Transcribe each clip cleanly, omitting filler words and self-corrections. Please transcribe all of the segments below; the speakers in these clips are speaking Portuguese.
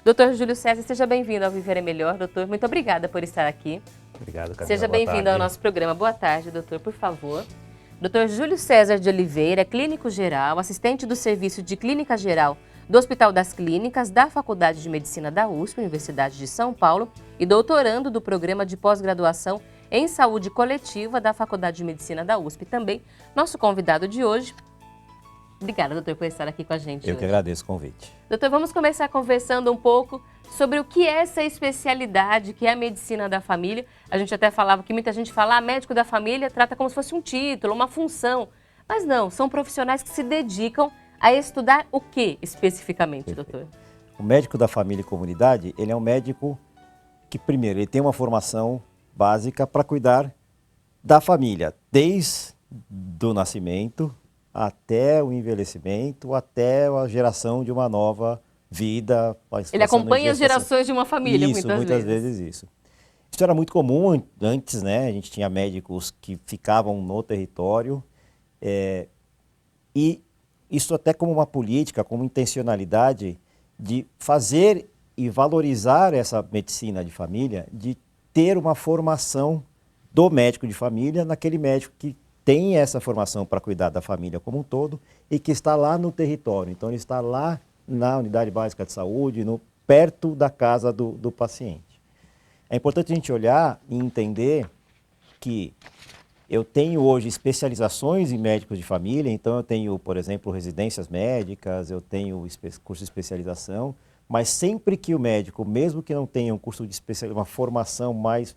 Doutor Júlio César, seja bem-vindo ao Viver é Melhor. Doutor, muito obrigada por estar aqui. Obrigado, Camila. Seja bem-vindo ao nosso programa. Boa tarde, doutor, por favor. Doutor Júlio César de Oliveira é clínico geral, assistente do Serviço de Clínica Geral do Hospital das Clínicas da Faculdade de Medicina da USP, Universidade de São Paulo, e doutorando do Programa de Pós-Graduação em Saúde Coletiva da Faculdade de Medicina da USP. Também nosso convidado de hoje. Obrigada, doutor, por estar aqui com a gente Eu hoje. que agradeço o convite. Doutor, vamos começar conversando um pouco sobre o que é essa especialidade que é a medicina da família. A gente até falava que muita gente fala, médico da família trata como se fosse um título, uma função. Mas não, são profissionais que se dedicam a estudar o que especificamente, doutor? O médico da família e comunidade, ele é um médico que, primeiro, ele tem uma formação básica para cuidar da família, desde o nascimento até o envelhecimento, até a geração de uma nova vida. Ele acompanha as gerações de uma família, muitas vezes isso. Isso era muito comum antes, né? A gente tinha médicos que ficavam no território e isso até como uma política, como intencionalidade de fazer e valorizar essa medicina de família, de ter uma formação do médico de família, naquele médico que tem essa formação para cuidar da família como um todo e que está lá no território. Então, ele está lá na unidade básica de saúde, perto da casa do paciente. É importante a gente olhar e entender que eu tenho hoje especializações em médicos de família, então eu tenho, por exemplo, residências médicas, eu tenho curso de especialização, mas sempre que o médico, mesmo que não tenha um curso de especialização, uma formação mais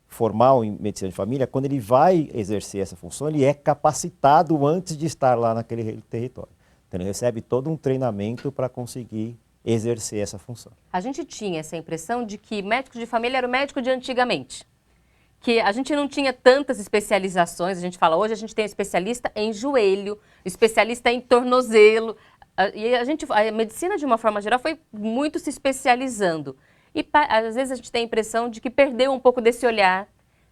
formal em medicina de família, quando ele vai exercer essa função, ele é capacitado antes de estar lá naquele território. Então ele recebe todo um treinamento para conseguir exercer essa função. A gente tinha essa impressão de que médico de família era o médico de antigamente. Que a gente não tinha tantas especializações, a gente fala, hoje a gente tem especialista em joelho, especialista em tornozelo, e a medicina de uma forma geral foi muito se especializando. E às vezes a gente tem a impressão de que perdeu um pouco desse olhar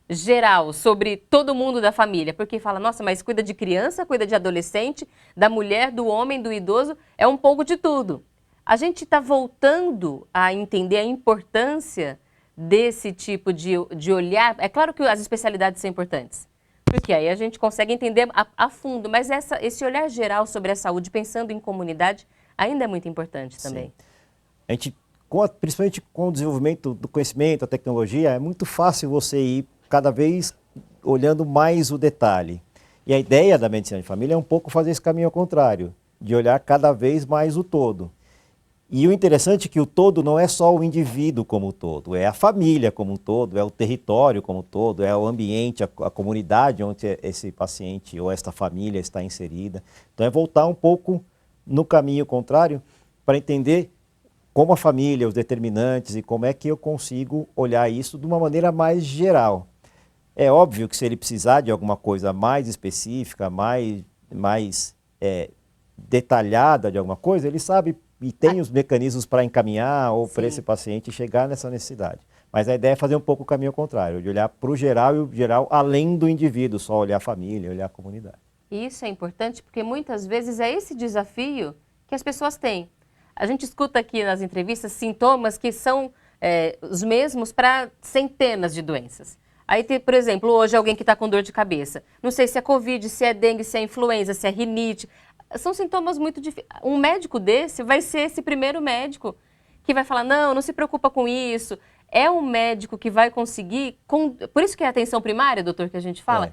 geral sobre todo mundo da família, porque fala, nossa, mas cuida de criança, cuida de adolescente, da mulher, do homem, do idoso, é um pouco de tudo. A gente está voltando a entender a importância desse tipo de olhar. É claro que as especialidades são importantes, porque aí a gente consegue entender a fundo, mas esse olhar geral sobre a saúde, pensando em comunidade, ainda é muito importante também. Sim. A gente, principalmente com o desenvolvimento do conhecimento, a tecnologia, é muito fácil você ir cada vez olhando mais o detalhe. E a ideia da medicina de família é um pouco fazer esse caminho ao contrário, de olhar cada vez mais o todo. E o interessante é que o todo não é só o indivíduo como um todo, é a família como um todo, é o território como um todo, é o ambiente, a comunidade onde esse paciente ou esta família está inserida. Então é voltar um pouco no caminho contrário para entender como a família, os determinantes e como é que eu consigo olhar isso de uma maneira mais geral. É óbvio que se ele precisar de alguma coisa mais específica, mais detalhada de alguma coisa, ele sabe e tem os mecanismos para encaminhar ou para esse paciente chegar nessa necessidade. Mas a ideia é fazer um pouco o caminho contrário, de olhar para o geral e o geral além do indivíduo, só olhar a família, olhar a comunidade. Isso é importante porque muitas vezes é esse desafio que as pessoas têm. A gente escuta aqui nas entrevistas sintomas que são os mesmos para centenas de doenças. Aí tem, por exemplo, hoje alguém que está com dor de cabeça. Não sei se é Covid, se é dengue, se é influenza, se é rinite. São sintomas muito difíceis. Um médico desse vai ser esse primeiro médico que vai falar, não se preocupa com isso. É um médico que vai conseguir... Por isso que é a atenção primária, doutor, que a gente fala?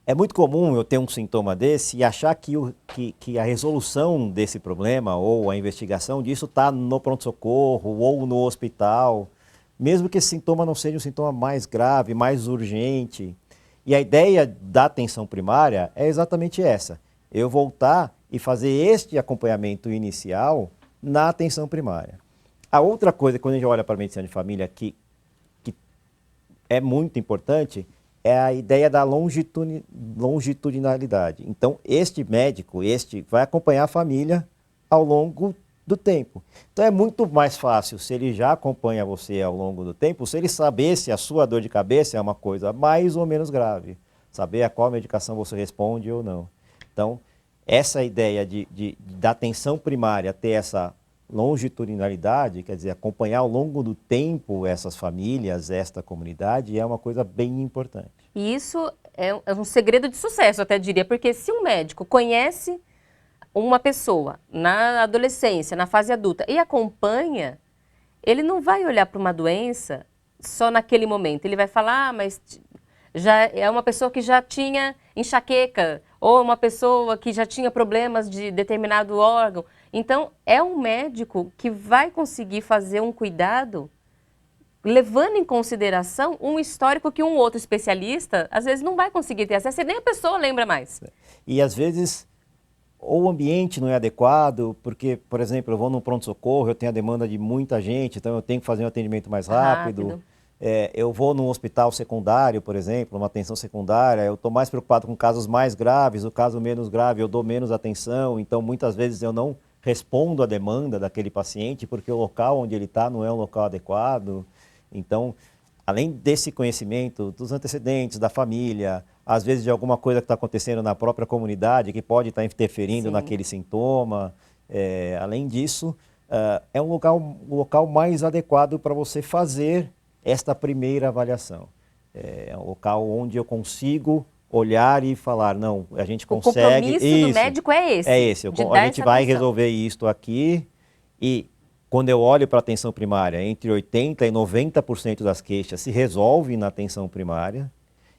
É muito comum eu ter um sintoma desse e achar que a resolução desse problema ou a investigação disso está no pronto-socorro ou no hospital, mesmo que esse sintoma não seja um sintoma mais grave, mais urgente. E a ideia da atenção primária é exatamente essa. Eu voltar e fazer este acompanhamento inicial na atenção primária. A outra coisa, quando a gente olha para a medicina de família, que é muito importante, é a ideia da longitudinalidade. Então, este médico, vai acompanhar a família ao longo do tempo. Então, é muito mais fácil, se ele já acompanha você ao longo do tempo, se ele saber se a sua dor de cabeça é uma coisa mais ou menos grave, saber a qual medicação você responde ou não. Então, essa ideia da atenção primária ter essa longitudinalidade, quer dizer, acompanhar ao longo do tempo essas famílias, esta comunidade, é uma coisa bem importante. E isso é um segredo de sucesso, até diria, porque se um médico conhece uma pessoa na adolescência, na fase adulta, e acompanha, ele não vai olhar para uma doença só naquele momento. Ele vai falar, mas já é uma pessoa que já tinha enxaqueca, ou uma pessoa que já tinha problemas de determinado órgão. Então, é um médico que vai conseguir fazer um cuidado levando em consideração um histórico que um outro especialista, às vezes, não vai conseguir ter acesso, e nem a pessoa lembra mais. E, às vezes, ou o ambiente não é adequado, porque, por exemplo, eu vou num pronto-socorro, eu tenho a demanda de muita gente, então eu tenho que fazer um atendimento mais rápido. Eu vou num hospital secundário, por exemplo, uma atenção secundária, eu estou mais preocupado com casos mais graves, o caso menos grave eu dou menos atenção, então muitas vezes eu não respondo à demanda daquele paciente, porque o local onde ele está não é um local adequado. Então, além desse conhecimento dos antecedentes, da família, às vezes de alguma coisa que está acontecendo na própria comunidade, que pode estar interferindo naquele sintoma, além disso, é um local mais adequado para você fazer esta primeira avaliação. É um local onde eu consigo olhar e falar, não, a gente consegue... O compromisso do médico é esse. É esse, a gente vai resolver isto aqui e... Quando eu olho para a atenção primária, entre 80% e 90% das queixas se resolve na atenção primária.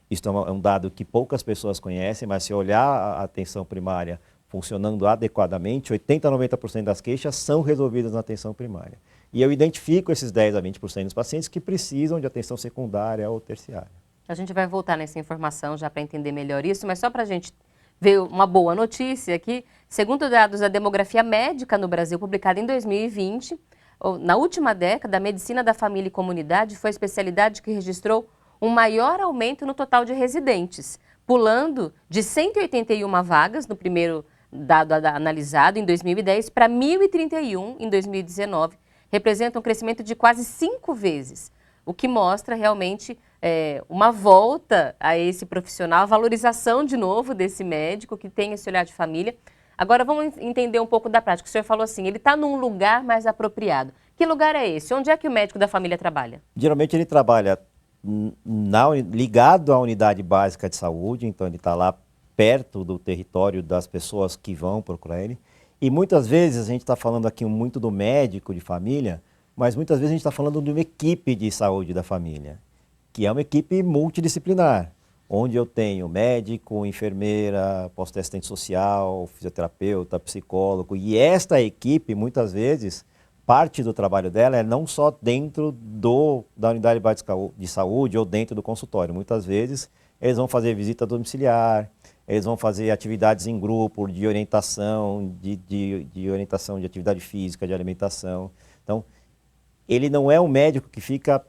Isso é um dado que poucas pessoas conhecem, mas se olhar a atenção primária funcionando adequadamente, 80% a 90% das queixas são resolvidas na atenção primária. E eu identifico esses 10% a 20% dos pacientes que precisam de atenção secundária ou terciária. A gente vai voltar nessa informação já para entender melhor isso, mas só para a gente ver uma boa notícia aqui, segundo dados da demografia médica no Brasil, publicada em 2020, na última década, a medicina da família e comunidade foi a especialidade que registrou um maior aumento no total de residentes, pulando de 181 vagas no primeiro dado analisado em 2010 para 1.031 em 2019, representa um crescimento de quase 5 vezes, o que mostra realmente uma volta a esse profissional, a valorização de novo desse médico que tem esse olhar de família. Agora vamos entender um pouco da prática. O senhor falou assim, ele está num lugar mais apropriado. Que lugar é esse? Onde é que o médico da família trabalha? Geralmente ele trabalha ligado à unidade básica de saúde, então ele está lá perto do território das pessoas que vão procurar ele. E muitas vezes, a gente está falando aqui muito do médico de família, mas muitas vezes a gente está falando de uma equipe de saúde da família, que é uma equipe multidisciplinar, onde eu tenho médico, enfermeira, posso ter assistente social, fisioterapeuta, psicólogo. E esta equipe, muitas vezes, parte do trabalho dela é não só dentro da unidade de saúde ou dentro do consultório. Muitas vezes, eles vão fazer visita domiciliar, eles vão fazer atividades em grupo de orientação, de orientação de atividade física, de alimentação. Então, ele não é um médico que fica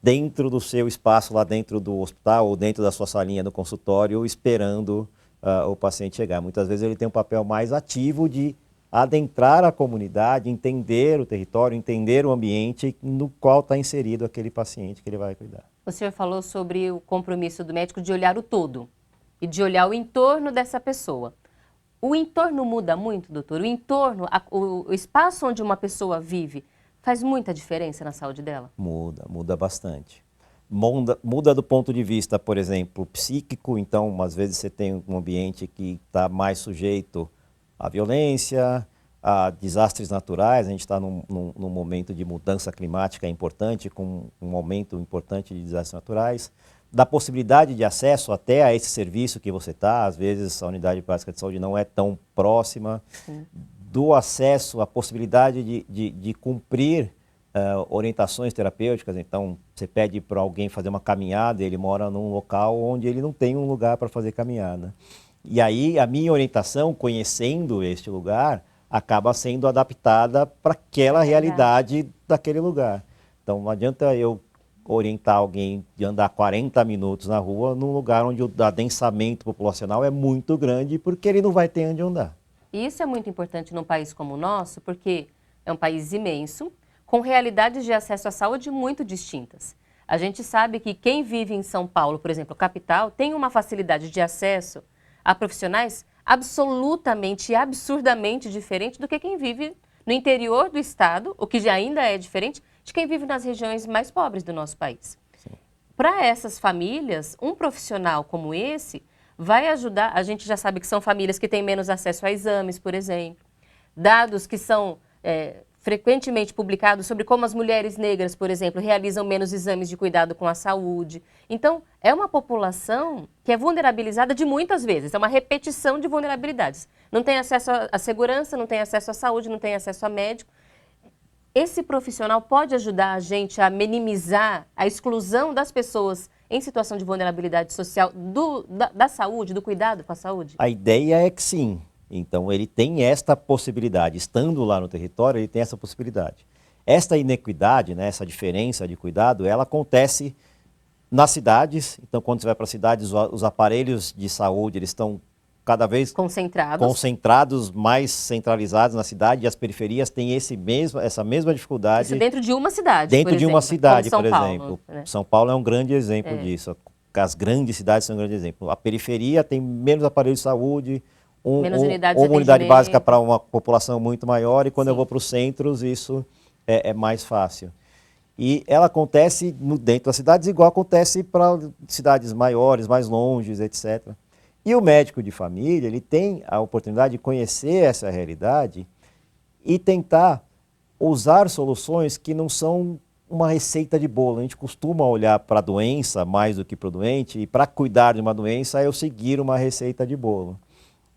dentro do seu espaço, lá dentro do hospital ou dentro da sua salinha no consultório, esperando o paciente chegar. Muitas vezes ele tem um papel mais ativo de adentrar a comunidade, entender o território, entender o ambiente no qual está inserido aquele paciente que ele vai cuidar. O senhor falou sobre o compromisso do médico de olhar o todo e de olhar o entorno dessa pessoa. O entorno muda muito, doutor? O entorno, o espaço onde uma pessoa vive, faz muita diferença na saúde dela? Muda bastante. Muda do ponto de vista, por exemplo, psíquico, então às vezes você tem um ambiente que está mais sujeito à violência, a desastres naturais, a gente está num momento de mudança climática importante, com um aumento importante de desastres naturais, da possibilidade de acesso até a esse serviço que você está, às vezes a unidade básica de saúde não é tão próxima, do acesso, a possibilidade de cumprir orientações terapêuticas. Então, você pede para alguém fazer uma caminhada, ele mora num local onde ele não tem um lugar para fazer caminhada. E aí, a minha orientação, conhecendo este lugar, acaba sendo adaptada para aquela realidade daquele lugar. Então, não adianta eu orientar alguém de andar 40 minutos na rua num lugar onde o adensamento populacional é muito grande, porque ele não vai ter onde andar. E isso é muito importante num país como o nosso, porque é um país imenso, com realidades de acesso à saúde muito distintas. A gente sabe que quem vive em São Paulo, por exemplo, capital, tem uma facilidade de acesso a profissionais absolutamente e absurdamente diferente do que quem vive no interior do estado, o que já ainda é diferente de quem vive nas regiões mais pobres do nosso país. Para essas famílias, um profissional como esse vai ajudar. A gente já sabe que são famílias que têm menos acesso a exames, por exemplo. Dados que são frequentemente publicados sobre como as mulheres negras, por exemplo, realizam menos exames de cuidado com a saúde. Então, é uma população que é vulnerabilizada de muitas vezes, é uma repetição de vulnerabilidades. Não tem acesso à segurança, não tem acesso à saúde, não tem acesso a médico. Esse profissional pode ajudar a gente a minimizar a exclusão das pessoas em situação de vulnerabilidade social da saúde, do cuidado com a saúde? A ideia é que sim. Então, ele tem esta possibilidade. Estando lá no território, ele tem essa possibilidade. Esta inequidade, né, essa diferença de cuidado, ela acontece nas cidades. Então, quando você vai para as cidades, os aparelhos de saúde eles estão cada vez concentrados, mais centralizados na cidade, e as periferias têm essa mesma dificuldade. Isso dentro de uma cidade, dentro de uma cidade, por Paulo, exemplo. né? São Paulo é um grande exemplo disso. As grandes cidades são um grande exemplo. A periferia tem menos aparelhos de saúde, uma unidade básica para uma população muito maior, e quando eu vou para os centros, isso é mais fácil. E ela acontece dentro das cidades, igual acontece para cidades maiores, mais longes, etc. E o médico de família, ele tem a oportunidade de conhecer essa realidade e tentar usar soluções que não são uma receita de bolo. A gente costuma olhar para a doença mais do que para o doente, e para cuidar de uma doença é eu seguir uma receita de bolo.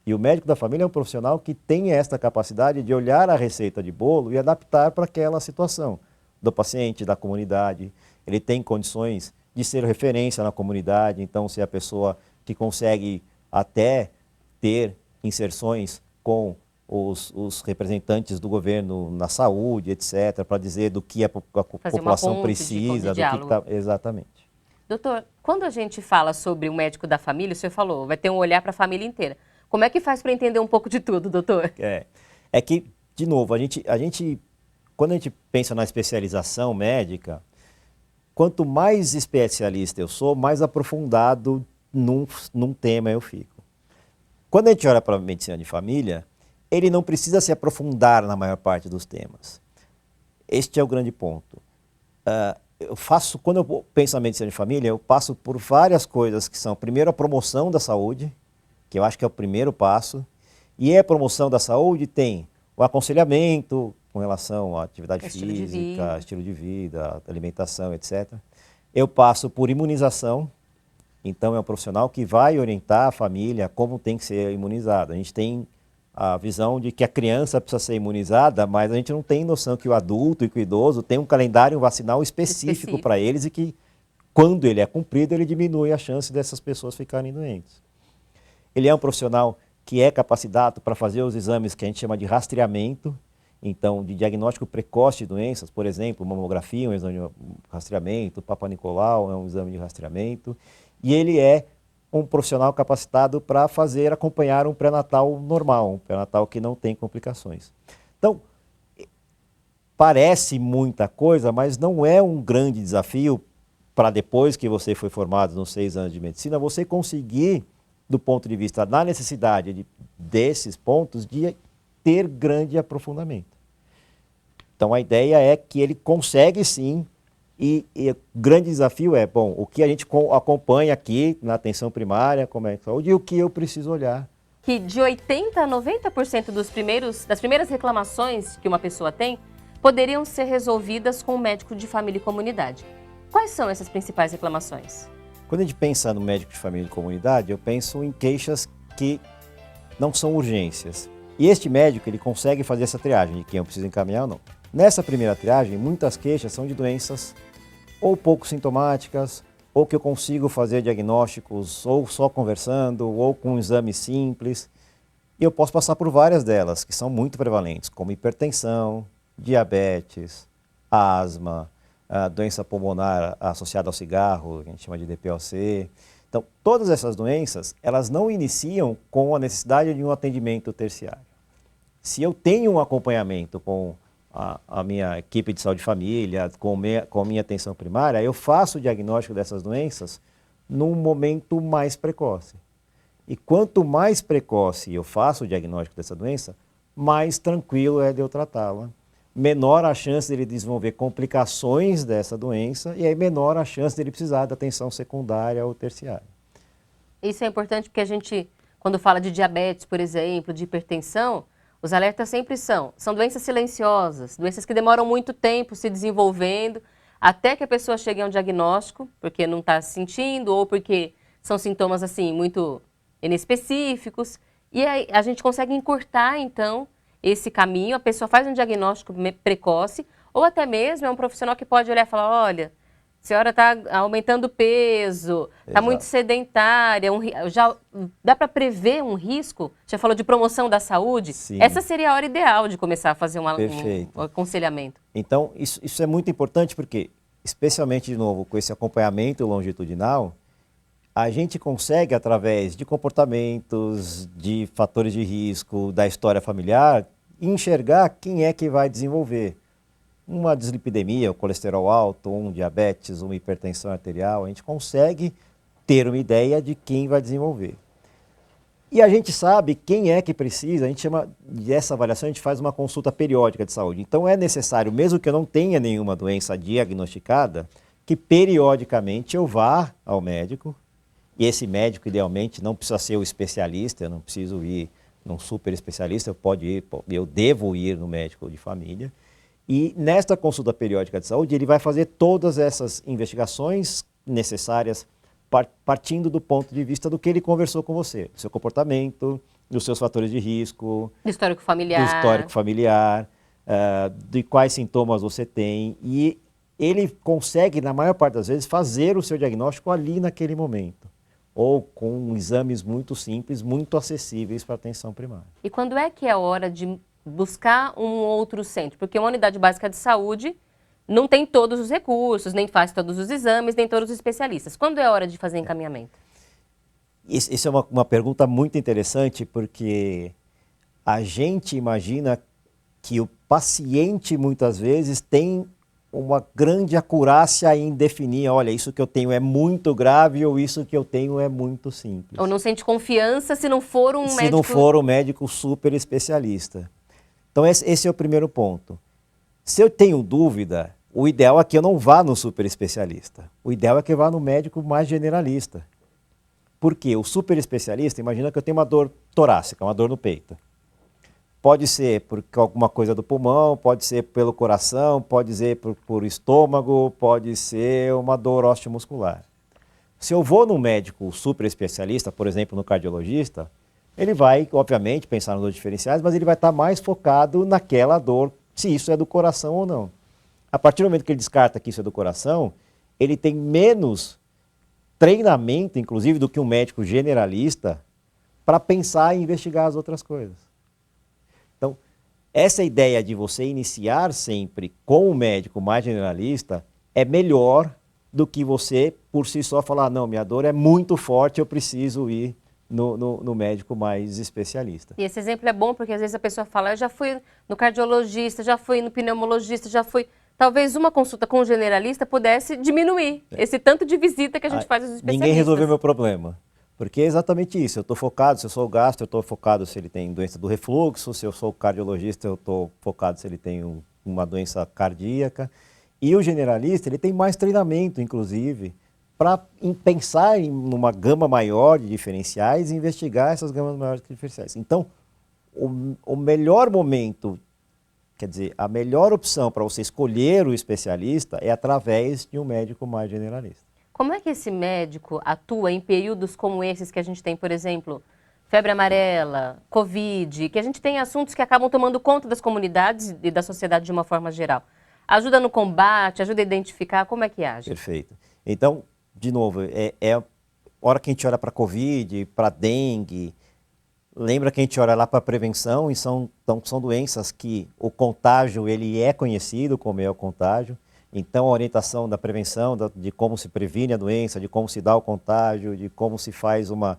E o médico da família é um profissional que tem esta capacidade de olhar a receita de bolo e adaptar para aquela situação do paciente, da comunidade. Ele tem condições de ser referência na comunidade, então se a pessoa que consegue até ter inserções com os representantes do governo na saúde, etc., para dizer do que a população precisa, do que está... Exatamente. Doutor, quando a gente fala sobre o médico da família, o senhor falou, vai ter um olhar para a família inteira. Como é que faz para entender um pouco de tudo, doutor? É que, de novo, quando a gente pensa na especialização médica, quanto mais especialista eu sou, mais aprofundado num tema eu fico. Quando a gente olha para a medicina de família, ele não precisa se aprofundar na maior parte dos temas. Este é o grande ponto. Quando eu penso na medicina de família, eu passo por várias coisas que são, primeiro, a promoção da saúde, que eu acho que é o primeiro passo, e a promoção da saúde tem o aconselhamento com relação à atividade física, estilo de vida, alimentação, etc. Eu passo por imunização, então é um profissional que vai orientar a família como tem que ser imunizado. A gente tem a visão de que a criança precisa ser imunizada, mas a gente não tem noção que o adulto e que o idoso tem um calendário vacinal específico para eles, e que, quando ele é cumprido, ele diminui a chance dessas pessoas ficarem doentes. Ele é um profissional que é capacitado para fazer os exames que a gente chama de rastreamento, então, de diagnóstico precoce de doenças, por exemplo, mamografia, um exame de rastreamento, Papa Nicolau é um exame de rastreamento, e ele é um profissional capacitado para acompanhar um pré-natal normal, um pré-natal que não tem complicações. Então, parece muita coisa, mas não é um grande desafio para, depois que você foi formado nos 6 anos de medicina, você conseguir, do ponto de vista da necessidade desses pontos, de ter grande aprofundamento. Então, a ideia é que ele consegue sim, e o grande desafio é, bom, o que a gente acompanha aqui na atenção primária, como é a saúde, e o que eu preciso olhar. Que de 80% a 90% das primeiras reclamações que uma pessoa tem, poderiam ser resolvidas com o médico de família e comunidade. Quais são essas principais reclamações? Quando a gente pensa no médico de família e comunidade, eu penso em queixas que não são urgências. E este médico, ele consegue fazer essa triagem de quem eu preciso encaminhar ou não. Nessa primeira triagem, muitas queixas são de doenças ou pouco sintomáticas, ou que eu consigo fazer diagnósticos ou só conversando, ou com um exame simples. E eu posso passar por várias delas, que são muito prevalentes, como hipertensão, diabetes, asma, doença pulmonar associada ao cigarro, que a gente chama de DPOC. Então, todas essas doenças, elas não iniciam com a necessidade de um atendimento terciário. Se eu tenho um acompanhamento com a minha equipe de saúde de família, com a minha atenção primária, eu faço o diagnóstico dessas doenças num momento mais precoce. E quanto mais precoce eu faço o diagnóstico dessa doença, mais tranquilo é de eu tratá-la. Menor a chance dele desenvolver complicações dessa doença e aí menor a chance dele precisar de atenção secundária ou terciária. Isso é importante porque a gente, quando fala de diabetes, por exemplo, de hipertensão, os alertas sempre são doenças silenciosas, doenças que demoram muito tempo se desenvolvendo, até que a pessoa chegue a um diagnóstico, porque não está sentindo ou porque são sintomas assim muito inespecíficos. E aí a gente consegue encurtar, então, esse caminho, a pessoa faz um diagnóstico precoce, ou até mesmo é um profissional que pode olhar e falar, olha, a senhora está aumentando o peso, está muito sedentária, já dá para prever um risco? Já falou de promoção da saúde? Sim. Essa seria a hora ideal de começar a fazer um aconselhamento. Então, isso é muito importante porque, especialmente, de novo, com esse acompanhamento longitudinal, a gente consegue, através de comportamentos, de fatores de risco, da história familiar, enxergar quem é que vai desenvolver uma dislipidemia, um colesterol alto, um diabetes, uma hipertensão arterial. A gente consegue ter uma ideia de quem vai desenvolver. E a gente sabe quem é que precisa, a gente chama dessa avaliação, a gente faz uma consulta periódica de saúde. Então é necessário, mesmo que eu não tenha nenhuma doença diagnosticada, que periodicamente eu vá ao médico. E esse médico, idealmente, não precisa ser o especialista, eu não preciso ir num super especialista, eu devo ir no médico de família. E nesta consulta periódica de saúde, ele vai fazer todas essas investigações necessárias, partindo do ponto de vista do que ele conversou com você, do seu comportamento, dos seus fatores de risco, do histórico familiar, de quais sintomas você tem. E ele consegue, na maior parte das vezes, fazer o seu diagnóstico ali naquele momento, ou com exames muito simples, muito acessíveis para a atenção primária. E quando é que é a hora de buscar um outro centro? Porque uma unidade básica de saúde não tem todos os recursos, nem faz todos os exames, nem todos os especialistas. Quando é a hora de fazer encaminhamento? Isso é uma pergunta muito interessante, porque a gente imagina que o paciente, muitas vezes, tem uma grande acurácia em definir, olha, isso que eu tenho é muito grave ou isso que eu tenho é muito simples. Ou não sente confiança se não for um médico... Se não for um médico super especialista. Então esse é o primeiro ponto. Se eu tenho dúvida, o ideal é que eu não vá no super especialista. O ideal é que eu vá no médico mais generalista. Por quê? O super especialista, imagina que eu tenho uma dor torácica, uma dor no peito. Pode ser por alguma coisa do pulmão, pode ser pelo coração, pode ser por estômago, pode ser uma dor osteomuscular. Se eu vou num médico super especialista, por exemplo, no cardiologista, ele vai, obviamente, pensar nas dores diferenciais, mas ele vai estar mais focado naquela dor, se isso é do coração ou não. A partir do momento que ele descarta que isso é do coração, ele tem menos treinamento, inclusive, do que um médico generalista, para pensar e investigar as outras coisas. Então, essa ideia de você iniciar sempre com o médico mais generalista é melhor do que você, por si só, falar, não, minha dor é muito forte, eu preciso ir no médico mais especialista. E esse exemplo é bom porque às vezes a pessoa fala, eu já fui no cardiologista, já fui no pneumologista, já fui... Talvez uma consulta com o generalista pudesse diminuir esse tanto de visita que a gente faz aos especialistas. Ninguém resolveu meu problema. Porque é exatamente isso, eu estou focado, se eu sou o gastro, eu estou focado se ele tem doença do refluxo, se eu sou o cardiologista, eu estou focado se ele tem uma doença cardíaca. E o generalista, ele tem mais treinamento, inclusive, para pensar em uma gama maior de diferenciais e investigar essas gamas maiores de diferenciais. Então, o melhor momento, quer dizer, a melhor opção para você escolher o especialista é através de um médico mais generalista. Como é que esse médico atua em períodos como esses que a gente tem, por exemplo, febre amarela, Covid, que a gente tem assuntos que acabam tomando conta das comunidades e da sociedade de uma forma geral? Ajuda no combate, ajuda a identificar, como é que age? Perfeito. Então, de novo, a hora que a gente olha para Covid, para dengue, lembra que a gente olha lá para prevenção e são doenças que o contágio ele é conhecido como é o contágio. Então, a orientação da prevenção, de como se previne a doença, de como se dá o contágio, de como se faz uma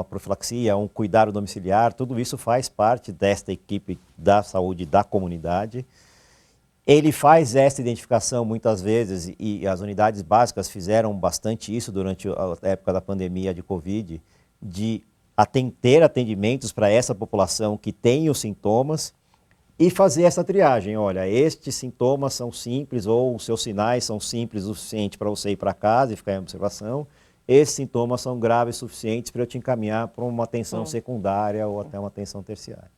profilaxia, um cuidado domiciliar, tudo isso faz parte desta equipe da saúde da comunidade. Ele faz essa identificação muitas vezes, e as unidades básicas fizeram bastante isso durante a época da pandemia de Covid, de ter atendimentos para essa população que tem os sintomas e fazer essa triagem. Olha, estes sintomas são simples ou os seus sinais são simples o suficiente para você ir para casa e ficar em observação. Esses sintomas são graves o suficientes para eu te encaminhar para uma atenção secundária ou até uma atenção terciária.